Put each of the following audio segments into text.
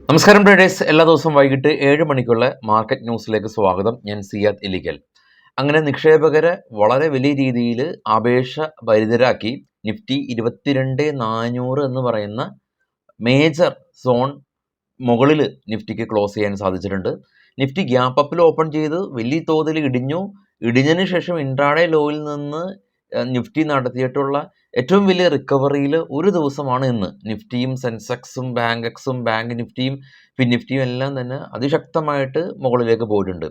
നമസ്കാരം ട്രേഡേഴ്സ്, എല്ലാ ദിവസവും വൈകിട്ട് 7 മണിക്കുള്ള മാർക്കറ്റ് ന്യൂസിലേക്ക് സ്വാഗതം. ഞാൻ സിയാദ് ഇലിക്കൽ. അങ്ങനെ നിക്ഷേപകരെ വളരെ വലിയ രീതിയിൽ ആവേശഭരിതരാക്കി നിഫ്റ്റി 22,400 എന്ന് പറയുന്ന മേജർ സോൺ മുകളിൽ നിഫ്റ്റിക്ക് ക്ലോസ് ചെയ്യാൻ സാധിച്ചിട്ടുണ്ട്. നിഫ്റ്റി ഗ്യാപ്പ് അപ്പിൽ ഓപ്പൺ ചെയ്ത് വലിയ തോതിൽ ഇടിഞ്ഞതിന് ശേഷം ഇൻട്രാഡേ ലോയിൽ നിന്ന് നിഫ്റ്റി നടത്തിയിട്ടുള്ള ഏറ്റവും വലിയ റിക്കവറിയിൽ ഒരു ദിവസമാണ് ഇന്ന്. നിഫ്റ്റിയും സെൻസെക്സും ബാങ്ക് നിഫ്റ്റിയും ഫിൻ നിഫ്റ്റിയും എല്ലാം തന്നെ അതിശക്തമായിട്ട് മുകളിലേക്ക് പോയിട്ടുണ്ട്.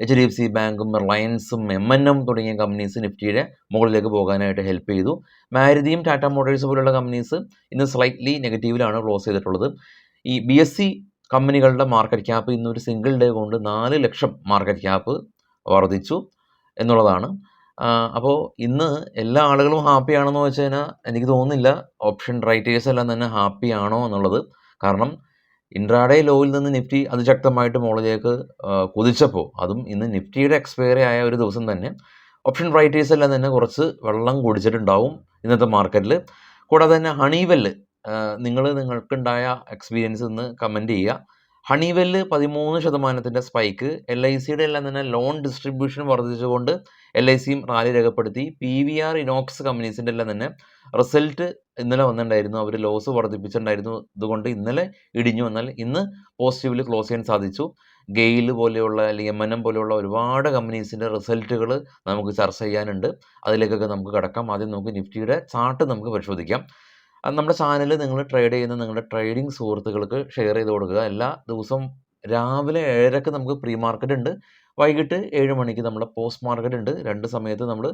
HDFC ബാങ്കും റിലയൻസും M&M തുടങ്ങിയ കമ്പനീസ് നിഫ്റ്റിയുടെ മുകളിലേക്ക് പോകാനായിട്ട് ഹെൽപ്പ് ചെയ്തു. മാരുതിയും ടാറ്റ മോട്ടോഴ്സ് പോലുള്ള കമ്പനീസ് ഇന്ന് സ്ലൈറ്റ്ലി നെഗറ്റീവിലാണ് ക്ലോസ് ചെയ്തിട്ടുള്ളത്. ഈ BSE കമ്പനികളുടെ മാർക്കറ്റ് ക്യാപ്പ് ഇന്നൊരു സിംഗിൾ ഡേ കൊണ്ട് 4 ലക്ഷം മാർക്കറ്റ് ക്യാപ്പ് വർദ്ധിച്ചു എന്നുള്ളതാണ്. അപ്പോൾ ഇന്ന് എല്ലാ ആളുകളും ഹാപ്പി ആണെന്ന് വെച്ച് കഴിഞ്ഞാൽ എനിക്ക് തോന്നുന്നില്ല ഓപ്ഷൻ റൈറ്റേഴ്സ് എല്ലാം തന്നെ ഹാപ്പി ആണോ എന്നുള്ളത്. കാരണം ഇൻട്രാഡേ ലോയിൽ നിന്ന് നിഫ്റ്റി അതിശക്തമായിട്ട് മുകളിലേക്ക് കുതിച്ചപ്പോൾ, അതും ഇന്ന് നിഫ്റ്റിയുടെ എക്സ്പയറി ആയ ഒരു ദിവസം തന്നെ ഓപ്ഷൻ റൈറ്റേഴ്സ് എല്ലാം തന്നെ കുറച്ച് വെള്ളം കുടിച്ചിട്ടുണ്ടാവും ഇന്നത്തെ മാർക്കറ്റിൽ. കൂടാതെ തന്നെ ഹണിവെല്ല്, നിങ്ങൾക്കുണ്ടായ എക്സ്പീരിയൻസ് ഇന്ന് കമൻറ്റ് ചെയ്യുക. ഹണിവെല്ല് 13% സ്പൈക്ക്, LICയുടെ എല്ലാം തന്നെ ലോൺ ഡിസ്ട്രിബ്യൂഷൻ വർദ്ധിച്ചുകൊണ്ട് LICയും റാലി രേഖപ്പെടുത്തി. PVR ഇനോക്സ് കമ്പനീസിൻ്റെ എല്ലാം തന്നെ റിസൾട്ട് ഇന്നലെ വന്നിട്ടുണ്ടായിരുന്നു. അവർ ലോസ് വർദ്ധിപ്പിച്ചിട്ടുണ്ടായിരുന്നു. അതുകൊണ്ട് ഇന്നലെ ഇടിഞ്ഞു. എന്നാൽ ഇന്ന് പോസിറ്റീവിൽ ക്ലോസ് ചെയ്യാൻ സാധിച്ചു. ഗെയിൽ പോലെയുള്ള അല്ലെങ്കിൽ M&M പോലെയുള്ള ഒരുപാട് കമ്പനീസിൻ്റെ റിസൾട്ടുകൾ നമുക്ക് ചർച്ച ചെയ്യാനുണ്ട്. അതിലേക്കൊക്കെ നമുക്ക് കടക്കാം. ആദ്യം നമുക്ക് നിഫ്റ്റിയുടെ ചാർട്ട് നമുക്ക് പരിശോധിക്കാം. അത് നമ്മുടെ ചാനൽ നിങ്ങൾ ട്രേഡ് ചെയ്യുന്ന നിങ്ങളുടെ ട്രേഡിംഗ് സുഹൃത്തുക്കൾക്ക് ഷെയർ ചെയ്ത് കൊടുക്കുക. എല്ലാ ദിവസവും രാവിലെ 7:30 നമുക്ക് പ്രീ മാർക്കറ്റ് ഉണ്ട്, വൈകിട്ട് 7 മണിക്ക് നമ്മുടെ പോസ്റ്റ് മാർക്കറ്റ് ഉണ്ട്. രണ്ട് സമയത്ത് നമ്മൾ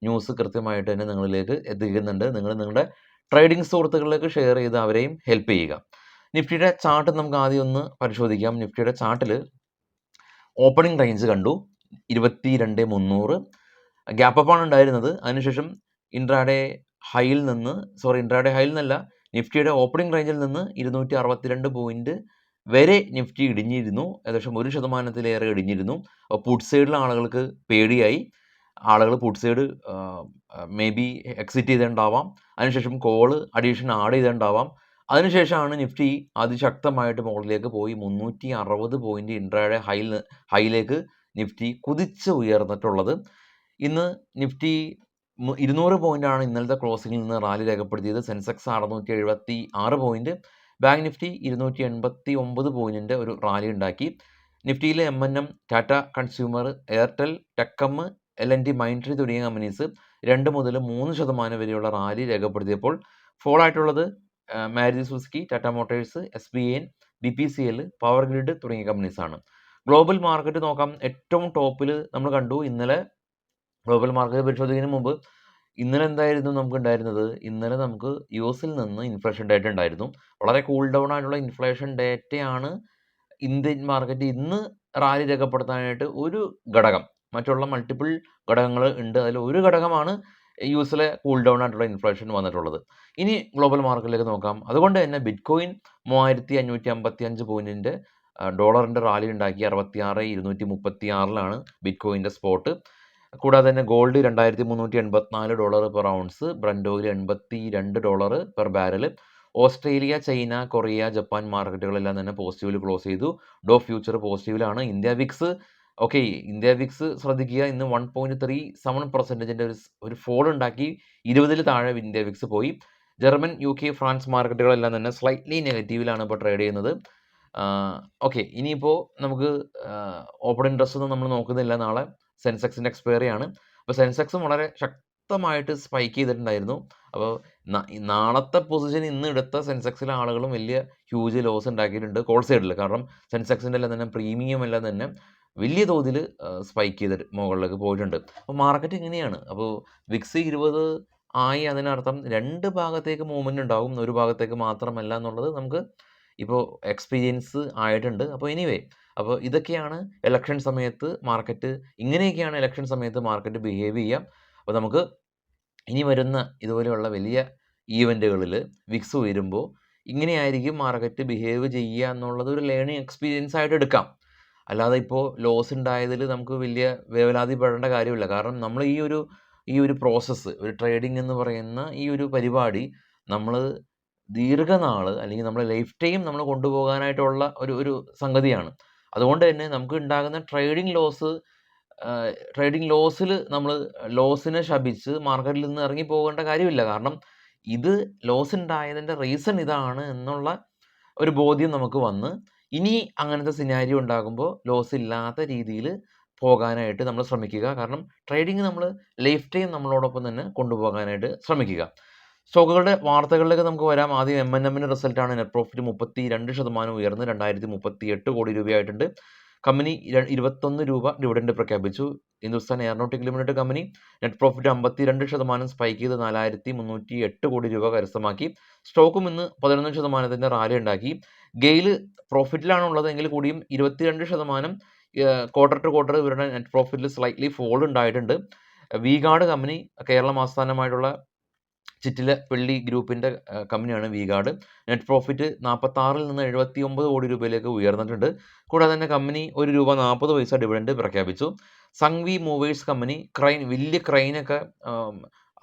ന്യൂസ് കൃത്യമായിട്ട് തന്നെ നിങ്ങളിലേക്ക് എത്തിക്കുന്നുണ്ട്. നിങ്ങളുടെ ട്രേഡിംഗ് സുഹൃത്തുക്കളിലേക്ക് ഷെയർ ചെയ്ത് അവരെയും ഹെൽപ്പ് ചെയ്യുക. നിഫ്റ്റിയുടെ ചാർട്ട് നമുക്ക് ആദ്യം ഒന്ന് പരിശോധിക്കാം. നിഫ്റ്റിയുടെ ചാർട്ടിൽ ഓപ്പണിംഗ് റേഞ്ച് കണ്ടു 22,300. ഗ്യാപ്പ് അപ്പാണ് ഉണ്ടായിരുന്നത്. അതിനുശേഷം ഇൻട്രാഡേ ഹൈയിൽ നിന്നല്ല, നിഫ്റ്റിയുടെ ഓപ്പണിംഗ് റേഞ്ചിൽ നിന്ന് 262 പോയിന്റ് വരെ നിഫ്റ്റി ഇടിഞ്ഞിരുന്നു. ഏകദേശം 1% ഇടിഞ്ഞിരുന്നു. പുട്ട് സൈഡിലെ ആളുകൾക്ക് പേടിയായി. ആളുകൾ put side may be exit ചെയ്തിട്ടുണ്ടാവാം. അതിനുശേഷം കോള് അഡീഷൻ ആഡ് ചെയ്തിട്ടുണ്ടാവാം. അതിനുശേഷമാണ് നിഫ്റ്റി അതിശക്തമായിട്ട് മുകളിലേക്ക് പോയി 360 പോയിന്റ് ഇൻട്രാഡേ ഹൈയിലേക്ക് നിഫ്റ്റി കുതിച്ച് ഉയർന്നിട്ടുള്ളത്. ഇന്ന് നിഫ്റ്റി 200 പോയിൻ്റാണ് ഇന്നലത്തെ ക്ലോസിങ്ങിൽ നിന്ന് റാലി രേഖപ്പെടുത്തിയത്. സെൻസെക്സ് 676 പോയിന്റ്, ബാങ്ക് നിഫ്റ്റി 289 പോയിന്റിൻ്റെ ഒരു റാലി ഉണ്ടാക്കി. നിഫ്റ്റിയിൽ M&M, ടാറ്റ കൺസ്യൂമർ, എയർടെൽ, ടെക്കം, L&T മൈൻട്രി തുടങ്ങിയ കമ്പനീസ് 2 മുതൽ 3% വരെയുള്ള റാലി രേഖപ്പെടുത്തിയപ്പോൾ ഫോൾ ആയിട്ടുള്ളത് Maruti Suzuki, Tata Motors, SBI, BPCL, power grid തുടങ്ങിയ കമ്പനീസാണ്. ഗ്ലോബൽ മാർക്കറ്റ് നോക്കാം. ഏറ്റവും ടോപ്പിൽ നമ്മൾ കണ്ടു ഇന്നലെ. ഗ്ലോബൽ മാർക്കറ്റ് പരിശോധിക്കുന്നതിന് മുമ്പ് ഇന്നലെ എന്തായിരുന്നു നമുക്ക് ഉണ്ടായിരുന്നത്? ഇന്നലെ നമുക്ക് US നിന്ന് ഇൻഫ്ലേഷൻ ഡേറ്റ ഉണ്ടായിരുന്നു. വളരെ കൂൾ ഡൗൺ ആയിട്ടുള്ള ഇൻഫ്ലേഷൻ ഡേറ്റയാണ് ഇന്ത്യൻ മാർക്കറ്റ് ഇന്ന് റാലി രേഖപ്പെടുത്താനായിട്ട് ഒരു ഘടകം. മറ്റുള്ള മൾട്ടിപ്പിൾ ഘടകങ്ങൾ ഉണ്ട്. അതിൽ ഒരു ഘടകമാണ് US കൂൾ ഡൗൺ ആയിട്ടുള്ള ഇൻഫ്ലേഷൻ വന്നിട്ടുള്ളത്. ഇനി ഗ്ലോബൽ മാർക്കറ്റിലേക്ക് നോക്കാം. അതുകൊണ്ട് തന്നെ ബിറ്റ്കോയിൻ 3555 പോയിന്റിൻ്റെ ഡോളറിൻ്റെ റാലി ഉണ്ടാക്കി. 66,236 ബിറ്റ്കോയിൻ്റെ സ്പോട്ട്. കൂടാതെ തന്നെ gold $2,384 per ounce, Brent oil $82 per barrel. Australia, China, Korea, Japan മാർക്കറ്റുകളെല്ലാം തന്നെ പോസിറ്റീവിൽ ക്ലോസ് ചെയ്തു. ഡോ ഫ്യൂച്ചർ പോസിറ്റീവിലാണ്. ഇന്ത്യ വിക്സ് ശ്രദ്ധിക്കുക, ഇന്ന് 1.37% ഒരു ഫോൾ ഉണ്ടാക്കി. 20-ൽ താഴെ ഇന്ത്യ വിക്സ് പോയി. ജർമ്മൻ, UK, ഫ്രാൻസ് മാർക്കറ്റുകളെല്ലാം തന്നെ സ്ലൈറ്റ്ലി നെഗറ്റീവിലാണ് ഇപ്പോൾ ട്രേഡ് ചെയ്യുന്നത്. ഇനിയിപ്പോൾ നമുക്ക് ഓപ്പൺ ഇൻട്രസ്റ്റ് ഒന്നും നമ്മൾ നോക്കുന്നില്ല. നാളെ സെൻസെക്സിൻ്റെ എക്സ്പയറി ആണ്. അപ്പോൾ സെൻസെക്സും വളരെ ശക്തമായിട്ട് സ്പൈക്ക് ചെയ്തിട്ടുണ്ടായിരുന്നു. അപ്പോൾ നാളത്തെ പൊസിഷൻ ഇന്ന് എടുത്ത സെൻസെക്സിലെ ആളുകളും വലിയ ഹ്യൂജ് ലോസ് ഉണ്ടാക്കിയിട്ടുണ്ട് കോൾ സൈഡിൽ. കാരണം സെൻസെക്സിൻ്റെ എല്ലാം തന്നെ പ്രീമിയം എല്ലാം തന്നെ വലിയ തോതിൽ സ്പൈക്ക് ചെയ്തിട്ട് മുകളിലേക്ക് പോയിട്ടുണ്ട്. അപ്പോൾ മാർക്കറ്റ് ഇങ്ങനെയാണ്. അപ്പോൾ വിക്സ് 20 ആയി, അതിനർത്ഥം രണ്ട് ഭാഗത്തേക്ക് മൂവ്മെൻറ്റ് ഉണ്ടാകും, ഒരു ഭാഗത്തേക്ക് മാത്രമല്ല എന്നുള്ളത് നമുക്ക് ഇപ്പോൾ എക്സ്പീരിയൻസ് ആയിട്ടുണ്ട്. അപ്പോൾ ഇതൊക്കെയാണ് ഇലക്ഷൻ സമയത്ത് മാർക്കറ്റ് ബിഹേവ് ചെയ്യുക. അപ്പോൾ നമുക്ക് ഇനി വരുന്ന ഇതുപോലെയുള്ള വലിയ ഈവൻറ്റുകളിൽ വിക്സ് ഉയരുമ്പോൾ ഇങ്ങനെയായിരിക്കും മാർക്കറ്റ് ബിഹേവ് ചെയ്യുക എന്നുള്ളത് ഒരു ലേണിംഗ് എക്സ്പീരിയൻസ് ആയിട്ട് എടുക്കാം. അല്ലാതെ ഇപ്പോൾ ലോസ് ഉണ്ടായതിൽ നമുക്ക് വലിയ വേവലാതിപ്പെടേണ്ട കാര്യമില്ല. കാരണം നമ്മൾ ഈ ഒരു പ്രോസസ്സ്, ഒരു ട്രേഡിംഗ് എന്ന് പറയുന്ന ഈ ഒരു പരിപാടി നമ്മൾ ദീർഘനാൾ അല്ലെങ്കിൽ നമ്മുടെ ലൈഫ് ടൈം നമ്മൾ കൊണ്ടുപോകാനായിട്ടുള്ള ഒരു സംഗതിയാണ്. അതുകൊണ്ട് തന്നെ നമുക്ക് ഉണ്ടാകുന്ന ട്രേഡിംഗ് ലോസിൽ നമ്മൾ ലോസിനെ ശപിച്ച് മാർക്കറ്റിൽ നിന്ന് ഇറങ്ങി പോകേണ്ട കാര്യമില്ല. കാരണം ഇത് ലോസ് ഉണ്ടായതിൻ്റെ റീസൺ ഇതാണ് എന്നുള്ള ഒരു ബോധ്യം നമുക്ക് വന്ന് ഇനി അങ്ങനത്തെ സിനാരിയോ ഉണ്ടാകുമ്പോൾ ലോസ് ഇല്ലാത്ത രീതിയിൽ പോകാനായിട്ട് നമ്മൾ ശ്രമിക്കുക. കാരണം ട്രേഡിംഗ് നമ്മൾ ലൈഫ് ടൈം നമ്മളോടൊപ്പം തന്നെ കൊണ്ടുപോകാനായിട്ട് ശ്രമിക്കുക. സ്റ്റോക്കുകളുടെ വാർത്തകളിലേക്ക് നമുക്ക് വരാം. ആദ്യം M&Mന്റെ റിസൾട്ടാണ്. നെറ്റ് പ്രോഫിറ്റ് 32% ഉയർന്ന് 2038 കോടി രൂപയായിട്ടുണ്ട്. കമ്പനി 21 രൂപ ഡിവിഡൻഡ് പ്രഖ്യാപിച്ചു. Hindustan aeronautical limited company net profit 52% spike ചെയ്ത് 4308 കോടി രൂപ കരസ്ഥമാക്കി. സ്റ്റോക്കും ഇന്ന് 11% റാലി ഉണ്ടാക്കി. ഗെയിൽ പ്രോഫിറ്റിലാണ് ഉള്ളത് എങ്കിൽ കൂടിയും 22% ക്വാർട്ടർ ടു ക്വാർട്ടർ ഇവരുടെ നെറ്റ് പ്രോഫിറ്റിൽ സ്ലൈറ്റ്ലി ഫോൾ ഉണ്ടായിട്ടുണ്ട്. വി-ഗാർഡ് കമ്പനി കേരളം ആസ്ഥാനമായിട്ടുള്ള ചിറ്റിലപ്പള്ളി ഗ്രൂപ്പിൻ്റെ കമ്പനിയാണ് വി-ഗാർഡ്. നെറ്റ് പ്രോഫിറ്റ് 46 നിന്ന് 79 കോടി രൂപയിലേക്ക് ഉയർന്നിട്ടുണ്ട്. കൂടാതെ തന്നെ കമ്പനി ₹1.40 ഡിവിഡൻഡ് പ്രഖ്യാപിച്ചു. സംഘ്വി മൂവേഴ്സ് കമ്പനി വലിയ ക്രെയിനൊക്കെ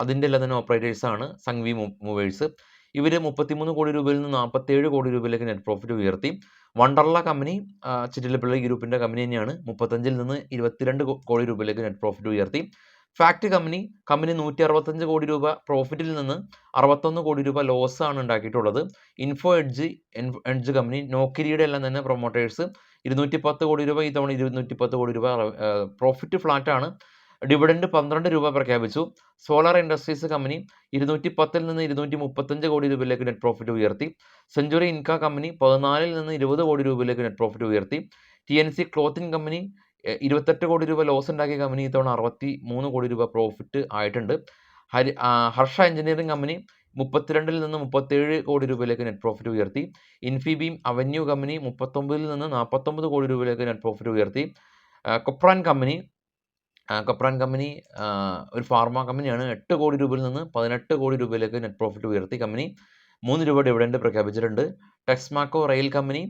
അതിൻ്റെ എല്ലാം തന്നെ ഓപ്പറേറ്റേഴ്സാണ് സംഘ്വി മൂവേഴ്സ്. ഇവർ 33 കോടി രൂപയിൽ നിന്ന് 47 കോടി രൂപയിലേക്ക് നെറ്റ് പ്രോഫിറ്റ് ഉയർത്തി. വണ്ടർല കമ്പനി ചിറ്റിലപ്പള്ളി ഗ്രൂപ്പിൻ്റെ കമ്പനി തന്നെയാണ്. 35 നിന്ന് 22 കോടി രൂപയിലേക്ക് നെറ്റ് പ്രോഫിറ്റ് ഉയർത്തി. ഫാക്ട് കമ്പനി 165 കോടി രൂപ പ്രോഫിറ്റിൽ നിന്ന് 61 കോടി രൂപ ലോസ് ആണ് ഉണ്ടാക്കിയിട്ടുള്ളത്. ഇൻഫോ എഡ്ജ് കമ്പനി നോക്കിരിയുടെ എല്ലാം തന്നെ പ്രൊമോട്ടേഴ്സ് 210 കോടി രൂപ, ഈ തവണ 210 കോടി രൂപ പ്രോഫിറ്റ് ഫ്ലാറ്റ് ആണ്. ഡിവിഡൻഡ് 12 രൂപ പ്രഖ്യാപിച്ചു. സോളാർ ഇൻഡസ്ട്രീസ് കമ്പനി 210 നിന്ന് 235 കോടി രൂപയിലേക്ക് നെറ്റ് പ്രോഫിറ്റ് ഉയർത്തി. സെഞ്ചുറി ഇൻക കമ്പനി 14 നിന്ന് 20 കോടി രൂപയിലേക്ക് നെറ്റ് പ്രോഫിറ്റ് ഉയർത്തി. TNC ക്ലോത്തിങ് കമ്പനി 28 കോടി രൂപ ലോസ് ഉണ്ടാക്കിയ കമ്പനി ഇത്തവണ 63 കോടി രൂപ പ്രോഫിറ്റ് ആയിട്ടുണ്ട്. ഹർഷ എഞ്ചിനീയറിംഗ് കമ്പനി 32 നിന്ന് 37 കോടി രൂപയിലേക്ക് നെറ്റ് പ്രോഫിറ്റ് ഉയർത്തി. ഇൻഫിബീം അവന്യൂ കമ്പനി 39 നിന്ന് 49 കോടി രൂപയിലേക്ക് നെറ്റ് പ്രോഫിറ്റ് ഉയർത്തി. കൊപ്രാൻ കമ്പനി ഒരു ഫാർമ കമ്പനിയാണ്. 8 കോടി രൂപയിൽ നിന്ന് 18 കോടി രൂപയിലേക്ക് നെറ്റ് പ്രോഫിറ്റ് ഉയർത്തി. കമ്പനി 3 രൂപ ഡിവിഡൻഡ് പ്രഖ്യാപിച്ചിട്ടുണ്ട്. ടെക്സ്മാക്കോ റെയിൽ കമ്പനി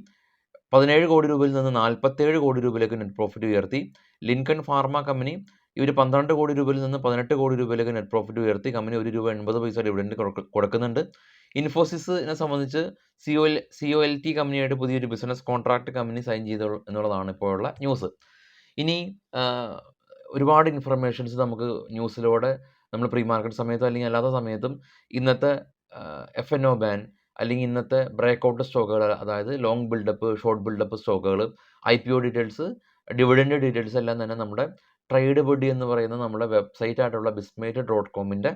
17 കോടി രൂപയിൽ നിന്ന് 47 കോടി രൂപയിലേക്ക് നെറ്റ് പ്രോഫിറ്റ് ഉയർത്തി. ലിൻകൺ ഫാർമ കമ്പനി ഇവർ 12 കോടി രൂപയിൽ നിന്ന് 18 കോടി രൂപയിലേക്ക് നെറ്റ് പ്രോഫിറ്റ് ഉയർത്തി. കമ്പനി ₹1.80 ഡിവിഡൻഡ് കൊടുക്കുന്നുണ്ട്. ഇൻഫോസിസിനെ സംബന്ധിച്ച് COLT കമ്പനിയായിട്ട് പുതിയൊരു ബിസിനസ് കോൺട്രാക്ട് കമ്പനി സൈൻ ചെയ്തു എന്നുള്ളതാണ് ഇപ്പോഴുള്ള ന്യൂസ്. ഇനി ഒരുപാട് ഇൻഫർമേഷൻസ് നമുക്ക് ന്യൂസിലൂടെ നമ്മൾ പ്രീ മാർക്കറ്റ് സമയത്തും അല്ലെങ്കിൽ അല്ലാത്ത സമയത്തും ഇന്നത്തെ F&O ബാൻ അല്ലെങ്കിൽ ഇന്നത്തെ ബ്രേക്കൗട്ട് സ്റ്റോക്കുകൾ, അതായത് ലോങ് ബിൽഡപ്പ്, ഷോർട്ട് ബിൽഡപ്പ് സ്റ്റോക്കുകൾ, IPO ഡീറ്റെയിൽസ്, ഡിവിഡൻഡ് ഡീറ്റെയിൽസ് എല്ലാം തന്നെ നമ്മുടെ ട്രേഡ് ബഡി എന്ന് പറയുന്ന നമ്മുടെ വെബ്സൈറ്റ് ആയിട്ടുള്ള bismate.comന്റെ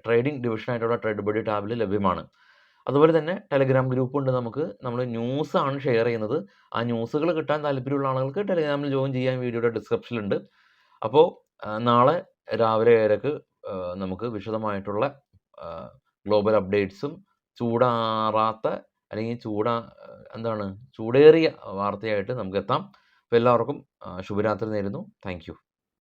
ട്രേഡിംഗ് ഡിവിഷനായിട്ടുള്ള ട്രേഡ് ബഡി ടാബിൽ ലഭ്യമാണ്. അതുപോലെ തന്നെ ടെലഗ്രാം ഗ്രൂപ്പ് ഉണ്ട്. നമ്മൾ ന്യൂസാണ് ഷെയർ ചെയ്യുന്നത്. ആ ന്യൂസുകൾ കിട്ടാൻ താല്പര്യമുള്ള ആളുകൾക്ക് ടെലഗ്രാമിൽ ജോയിൻ ചെയ്യാൻ വീഡിയോയുടെ ഡിസ്ക്രിപ്ഷനിലുണ്ട്. അപ്പോൾ നാളെ രാവിലെ 7:00 നമുക്ക് വിശദമായിട്ടുള്ള ഗ്ലോബൽ അപ്ഡേറ്റ്സും ചൂടാറാത്ത അല്ലെങ്കിൽ ചൂടേറിയ വാർത്തയായിട്ട് നമുക്ക് എത്താം. അപ്പോൾ എല്ലാവർക്കും ശുഭരാത്രി നേരുന്നു. Thank you.